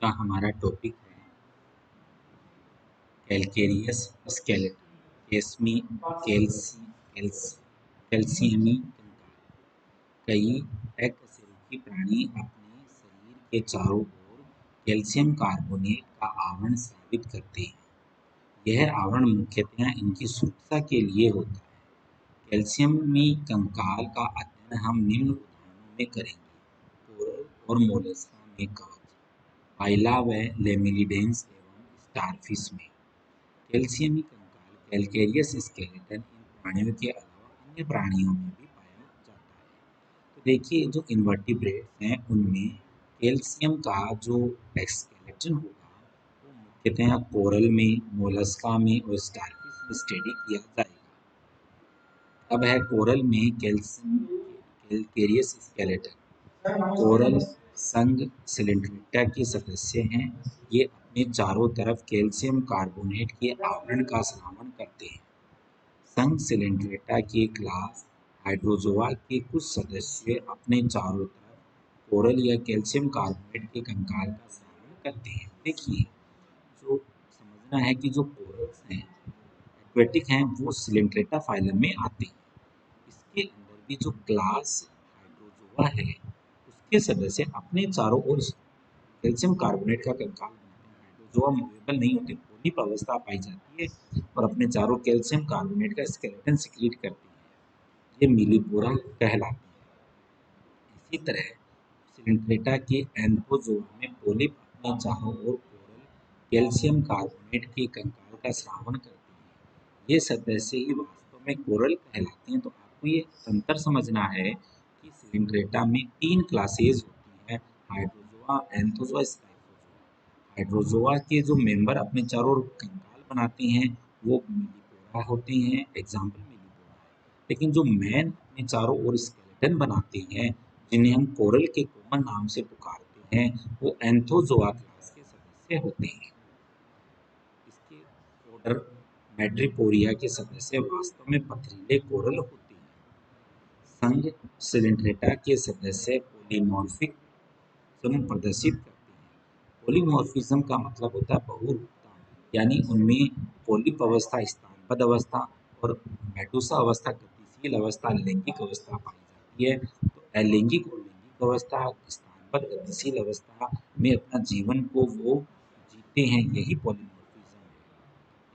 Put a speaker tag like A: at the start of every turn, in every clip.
A: का हमारा टॉपिक है कैलकेरियस स्केलेटन केस्मी कैल्शियमी कंकाल। कई एकशरीकी प्राणी अपने शरीर के चारों ओर कैल्शियम कार्बोनेट का आवरण स्रावित करते हैं। यह आवरण मुख्यतः इनकी सुरक्षा के लिए होता है। कैल्शियमी कंकाल का अध्ययन हम निम्न उदाहरणों में करेंगे: कोरल और मोलस्का में कवच, फाइला व लेमिनिडेंस एवं स्टारफिश में। कैल्शियमी कंकाल कैलकेरियस स्केलेटन इन प्राणियों के अलावा अन्य प्राणियों में भी पाया जाता है। तो देखिए, जो इन्वर्टिब्रेट्स हैं उनमें कैल्शियम का जो स्केलेटन होगा वो मुख्यतः कोरल में, मोलस्का में और स्टारफिश में स्टडी किया जाएगा। अब है कोरल में कैलकेरियस स्केलेटन। कोरल संघ सिलेंड्रेटा के सदस्य हैं। ये अपने चारों तरफ कैल्शियम कार्बोनेट के आवरण का श्रावण करते हैं। संघ सिलेंड्रेटा के क्लास हाइड्रोजोआ के कुछ सदस्य अपने चारों तरफ कोरल या कैल्शियम कार्बोनेट के कंकाल का श्रावण करते हैं। देखिए, जो समझना है कि जो कोरल्स हैं, एक्वेटिक हैं, वो सिलेंड्रेटा फाइलम में आते हैं। इसके अंदर भी जो क्लास हाइड्रोजोआ है उसके सदस्य अपने चारों ओर कैल्शियम कार्बोनेट का कंकाल बनाते हैं। हाइड्रोजोआ मूवेबल नहीं होते, पोलिप अवस्था पाई जाती है और अपने चारों कैल्शियम कार्बोनेट का स्केलेटन सिक्रीट करती है। ये मिलीपोरा कहलाती है। इसी तरह सिलेंड्रेटा के एंथोजोआ में पोलिप अपने चारों ओर कोरल कैल्शियम कार्बोनेट के कंकाल का श्रावण करती है। ये सदस्य ही वास्तव में कोरल कहलाती हैं। तो आपको ये अंतर समझना है कि सिलेंड्रेटा में 3 क्लासेज होती हैं: हाइड्रोजोआ, एंथोजोआ, स्टाइफोजोआ। हाइड्रोजोआ के जो मेंबर अपने चारों ओर कंकाल बनाते हैं वो मिलीपोरा होते हैं, एग्जाम्पल मिलीपोरा है। लेकिन जो मैन अपने चारों ओर स्केलेटन बनाते हैं, जिन्हें हम कोरल के कॉमन नाम से पुकारते हैं, वो एंथोजोआ क्लास के सदस्य होते हैं। इसके ऑर्डर मैड्रिपोरिया के सदस्य वास्तव में पथरीले कोरल होते हैं। संघ सिलेंड्रेटा के सदस्य पॉलीमॉर्फिज्म प्रदर्शित करते हैं। पॉलीमॉर्फिज्म का मतलब होता है बहुरूपता, यानी उनमें पोलिप अवस्था, स्थानबद्ध अवस्था और मेडुसा अवस्था, गतिशील अवस्था, लैंगिक अवस्था पाई जाती है। तो अलैंगिक और लैंगिक अवस्था, स्थानबद्ध गतिशील अवस्था में अपना जीवन को वो जीते हैं, यही पॉलीमॉर्फिज्म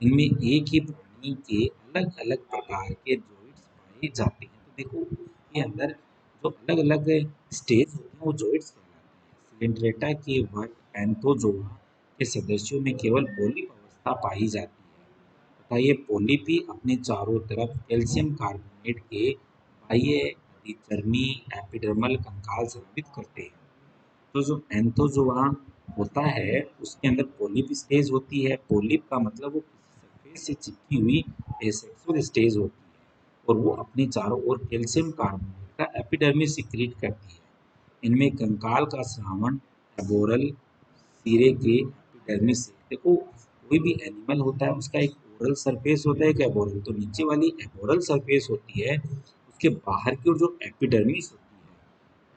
A: है। इनमें एक ही प्राणी के अलग अलग प्रकार के जॉइंट्स पाए जाते हैं। तो देखो, इसके अंदर जो अलग अलग स्टेज होते हैं वो जॉइंट्स कहलाते हैं। सिलेंड्रेटा के वर्ग एंथोजोआ के सदस्यों में केवल पोलिप अवस्था पाई जाती है तथा ये पोलिप ही अपने चारों तरफ कैल्शियम कार्बोनेट के बाह्य अधिचर्मी एपिडर्मल कंकाल स्रावित करते हैं। तो जो एंथोजोआ होता है उसके अंदर पोलिप स्टेज होती है। पोलिप का मतलब वो किसी सरफेस से चिपकी हुई एसेक्सुअल स्टेज होती है और वो अपने चारों ओर कैल्शियम कार्बोनेट का एपिडर्मिस सिक्रीट करती है। इनमें कंकाल का श्रावण एबोरल सिरे के एपिडर्मिस से। देखो, कोई भी एनिमल होता है उसका एक ओरल सरफेस होता है, एक एबोरल। तो नीचे वाली एबोरल सरफेस होती है, उसके बाहर की ओर जो एपिडर्मिस होती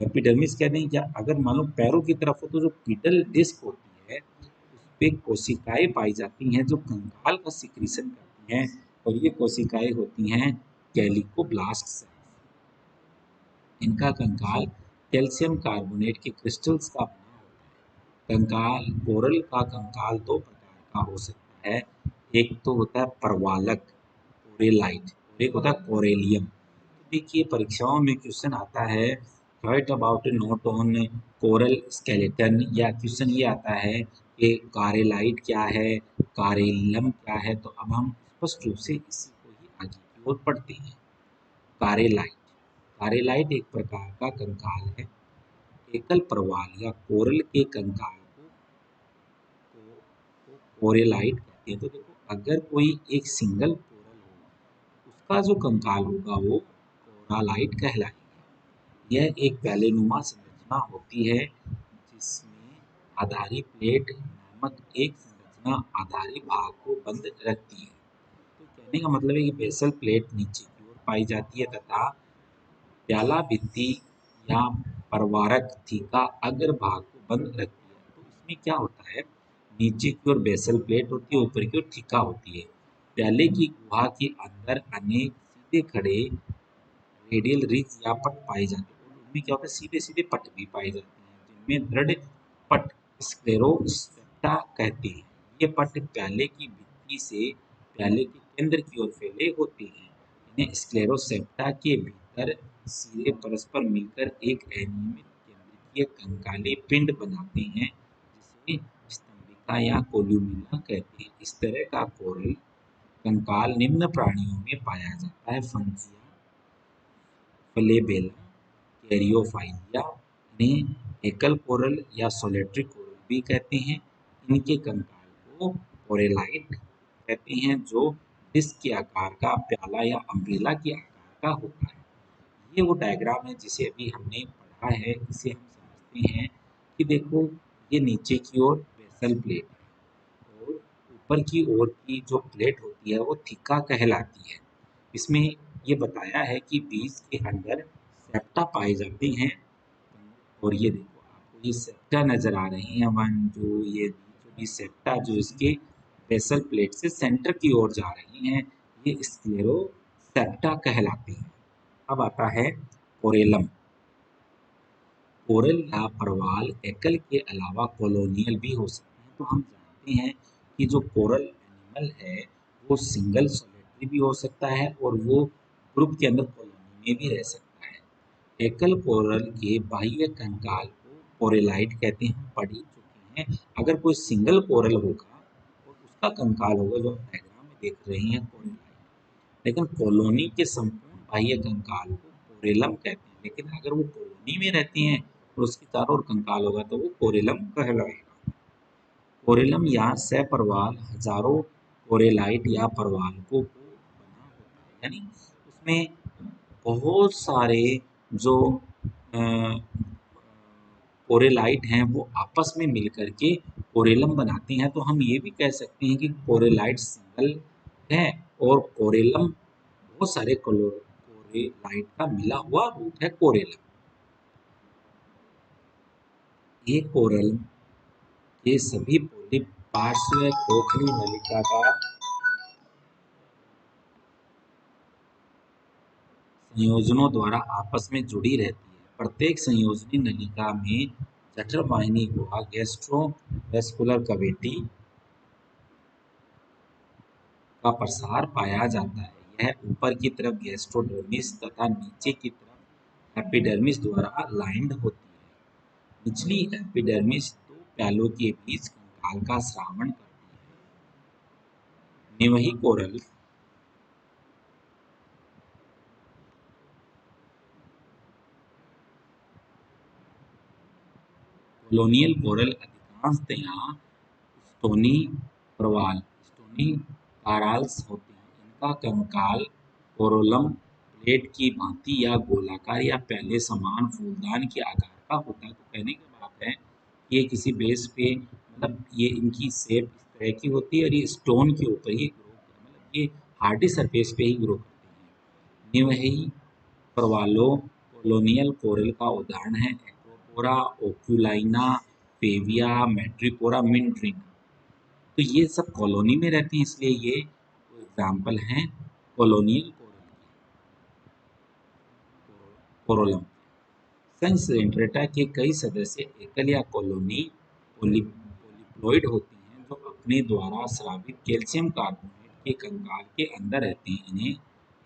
A: है, एपिडर्मिस कहते हैं क्या, अगर मान लो पैरों की तरफ हो तो जो पीटल डिस्क होती है उस पे कोशिकाएं पाई जाती हैं जो कंकाल का सिक्रीशन करती हैं और ये कोशिकाएं होती हैं कैलिकोब्लास्ट सेल्स। इनका कंकाल कैल्शियम कार्बोनेट के क्रिस्टल्स का बना होता है। कंकाल, कोरल का कंकाल 2 प्रकार का हो सकता है। एक तो होता है परवालक कोरेलाइट और एक होता है कोरेलियम। तो देखिए, परीक्षाओं में क्वेश्चन आता है right about note on coral skeleton, या क्वेश्चन ये आता है कि कारेलाइट क्या है, कारेलियम क्या है। तो अब हम स्पष्ट रूप से इसी को ही आगे की ओर पढ़ते हैं। कारेलाइट कारेलाइट एक प्रकार का कंकाल है। एकल प्रवाल या कोरल के कंकाल को कोरेलाइट कहते हैं। तो देखो, अगर कोई एक सिंगल कोरल हो उसका जो कंकाल होगा वो कोरालाइट कहलाएगी। यह एक पैलेनुमा संरचना होती है जिसमें आधारी प्लेट नामक एक संरचना आधारी भाग को बंद रखती है। तो कहने का मतलब है कि बेसल प्लेट नीचे की ओर पाई जाती है तथा प्याला भित्ति या परवारक थीका अग्र भाग को बंद रखती है। तो इसमें क्या होता है, नीचे की ओर बेसल प्लेट होती है, ऊपर की ओर थिका होती है। प्याले की गुहा के अंदर अनेक सीधे खड़े रेडियल रिज या पट पाए जाते हैं और उनमें क्या होता है, सीधे सीधे पट भी पाए जाते हैं जिनमें दृढ़ पट स्क्लेरोसेप्टा कहते हैं। ये पट प्याले की भित्ति से प्याले के केंद्र की ओर फैले होते हैं। इन्हें स्क्लेरोसेप्टा के भीतर सिरे परस्पर मिलकर एक अनियमित केंद्रीय कंकाली पिंड बनाते हैं जिसे स्तंभिका या कोल्यूमिना कहते हैं। इस तरह का कोरल कंकाल निम्न प्राणियों में पाया जाता है, फंजिया, फलेबेला, कैरियोफाइलिया। इन्हें एकल कोरल या सोलिटरी कोरल भी कहते हैं। इनके कंकाल को कोरेलाइट कहते हैं जो डिस्क के आकार का, प्याला या अम्ब्रेला के आकार का होता है। ये वो डायग्राम है जिसे अभी हमने पढ़ा है, इसे हम समझते हैं कि देखो, ये नीचे की ओर बेसल प्लेट है और ऊपर की ओर की जो प्लेट होती है वो थिका कहलाती है। इसमें ये बताया है कि बीज के अंदर सेप्टा पाए जाते हैं और ये देखो आपको ये सेप्टा नजर आ रहे हैं, वन जो ये जो सेप्टा जो इसके बेसल प्लेट से सेंटर की ओर जा रही हैं, ये स्क्लेरोसेप्टा कहलाती हैं। अब आता है कोरेलम। कोरल या परवाल एकल के अलावा कॉलोनियल भी हो सकते हैं। तो हम जानते हैं कि जो कोरल एनिमल है वो सिंगल सोलिटरी भी हो सकता है और वो ग्रुप के अंदर कॉलोनी में भी रह सकता है। एकल कोरल के बाह्य कंकाल को कोरेलाइट कहते हैं, हम पढ़ ही चुके हैं। अगर कोई सिंगल कोरल होगा और उसका कंकाल होगा जो आप डायग्राम में देख रहे हैं कोरेलाइट, लेकिन कॉलोनी के संपूर्ण बाह्य कंकाल को कोरेलम कहते हैं। लेकिन अगर वो कॉलोनी में रहती हैं और उसके चारों ओर कंकाल होगा तो वो कोरेलम कहलाएगा। कोरेलम या सह-परवाल हजारों कोरेलाइट या परवालकों को बना होता है, यानी उसमें बहुत सारे जो कोरेलाइट हैं वो आपस में मिलकर के कोरेलम बनाते हैं। तो हम ये भी कह सकते हैं कि कोरेलाइट सिंगल है और कोरेलम बहुत सारे कोरेलाइट का मिला हुआ रूप है कोरेलम। ये कोरल के सभी पोलिप पार्श्व खोखली नलिका का संयोजनों द्वारा आपस में जुड़ी रहती है। प्रत्येक संयोजनी नलिका में जठर वाहिनी गुहा गैस्ट्रोवेस्कुलर कैविटी का प्रसार पाया जाता है। यह ऊपर की तरफ गैस्ट्रोडर्मिस तथा नीचे की तरफ एपिडर्मिस द्वारा लाइंड होती है। निचली एपिडर्मिस दो प्यालों के बीच कंकाल का स्रावण करती है। निवही कोरल कॉलोनियल कोरल अधिकांशतया स्टोनी प्रवाल स्टोनी कार्ल्स होते हैं। इनका कंकाल कोरोलम प्लेट की भांति या गोलाकार या प्याले समान फूलदान के आकार का होता है। तो कहने की बात है, ये किसी बेस पे मतलब ये इनकी शेप इस तरह की होती है और ये स्टोन के ऊपर ही ग्रो मतलब ये हार्डी सरफेस पे ही ग्रो करते हैं। निवही परवालो कॉलोनियल कोरल का उदाहरण है एक्रोपोरा, ओक्यूलाइना, फेविया, मैट्रिपोरा, मिंट्रिन। तो ये सब कॉलोनी में रहती हैं, इसलिए ये एग्जाम्पल हैं कॉलोनियल कोरोलम। संघ सेंट्रेटा के कई सदस्य एकल या कॉलोनी पोलिप्लॉइड होते हैं जो अपने द्वारा स्रावित कैल्शियम कार्बोनेट के कंकाल के अंदर रहते हैं। इन्हें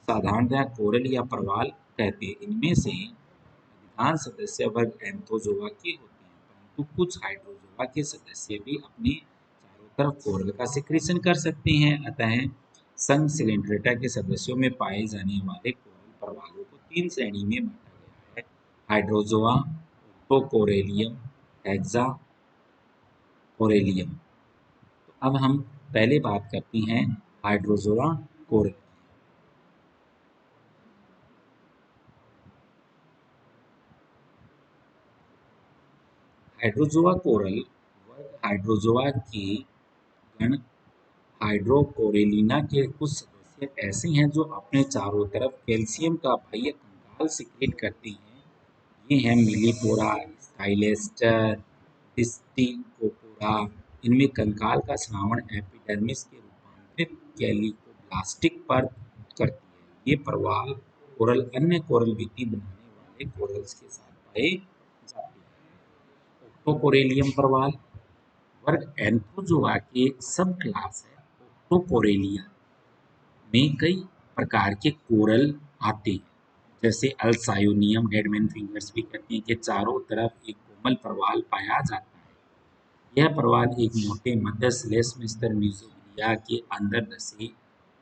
A: साधारणतः कोरल या परवाल कहते हैं। इनमें से अधिकांश सदस्य वर्ग एंथोजोआ के होते हैं, परंतु कुछ हाइड्रोजोआ के सदस्य भी अपने चारों तरफ कोरल का सिक्रीशन कर सकते हैं। अतः संघ सिलेंड्रेटा के सदस्यों में पाए जाने वाले कोरल परवालों को तीन श्रेणी में बांटा गया है: हाइड्रोजोआ, ऑक्टोकोरेलियम, हेक्सा कोरेलियम। तो अब हम पहले बात करते हैं हाइड्रोजोआ कोरल। हाइड्रोजोआ कोरल वर्ग हाइड्रोजोआ के गण हाइड्रोकोरेलिना के कुछ सदस्य ऐसे हैं जो अपने चारों तरफ कैल्शियम का बाह्य कंकाल सिक्रेट करते हैं। ये हैं मिलीपोरा, स्काइलेस्टर, स्टिकोपोरा, इनमें कंकाल का श्रावण एपिडर्मिस के रूपांतरित कैलिकोब्लास्टिक परत करती है। ये प्रवाल कोरल अन्य कोरल भित्ति बनाने वाले कोरल्स के साथ पाए जाते हैं। ऑक्टोकोरेलियम प्रवाल वर्ग एंथोजोआ के सब क्लास है ऑक्टोकोरेलिया में कई प्रकार के कोरल आते हैं, जैसे अल्सायोनियम, डेडमैन फिंगर्स भी कहते हैं, के चारों तरफ एक कोमल प्रवाल पाया जाता है। यह प्रवाल एक मोटे मध्य श्लेष्म स्तर मीसोग्लिया के अंदर धसे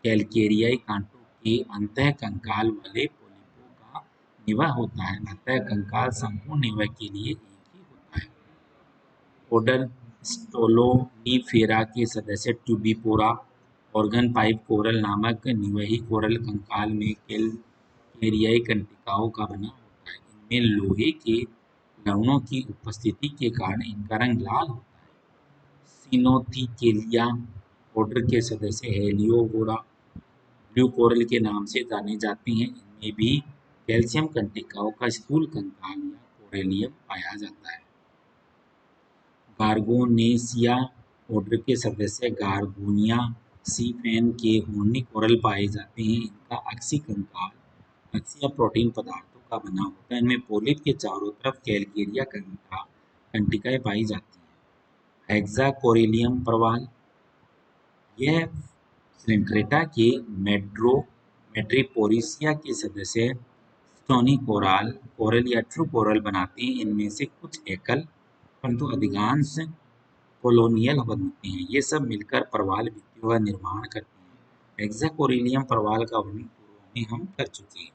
A: कैलकेरियाई कांटों के अंतः कंकाल वाले पोलिपों का निवाह होता है। अतः कंकाल संपूर्ण निवाह के लिए एक ही होता है। ऑर्डर स्टोलोनीफेरा के सदस्य ट्यूबिपोरा ऑर्गन पाइप कोरल नामक निवही कोरल कंकाल में कैलकेरियाई कंटिकाओं का बना होता है। इनमें लोहे के लवणों की उपस्थिति के कारण इनका रंग लाल होता है। सिनोथिकेलिया ऑर्डर के सदस्य हेलियोगोरा ब्लू कोरल के नाम से जाने जाते हैं। इनमें भी कैल्शियम कंटिकाओं का स्थूल कंकाल या कोरेलियम पाया जाता है। गार्गोनेसिया ऑर्डर के सदस्य गार्गोनिया सीफेन के होर्नी कोरल पाए जाते हैं। इनका अक्षि कंकाल अक्षीय प्रोटीन पदार्थों का बना होता है। इनमें पोलिप के चारों तरफ कैलकेरिया कंटिकाएं पाई जाती हैं। हेक्साकोरेलियम प्रवाल यह सिलिंट्रेटा के मेट्रोपोरिसिया के सदस्य स्टोनी कोरल या ट्रू कोरल बनाते हैं। इनमें से कुछ एकल परंतु अधिकांश कोलोनियल बनते हैं। ये सब मिलकर प्रवाल भित्तियों का निर्माण करते हैं। हेक्साकोरेलियम प्रवाल का वर्णन पूर्व में हम कर चुके हैं।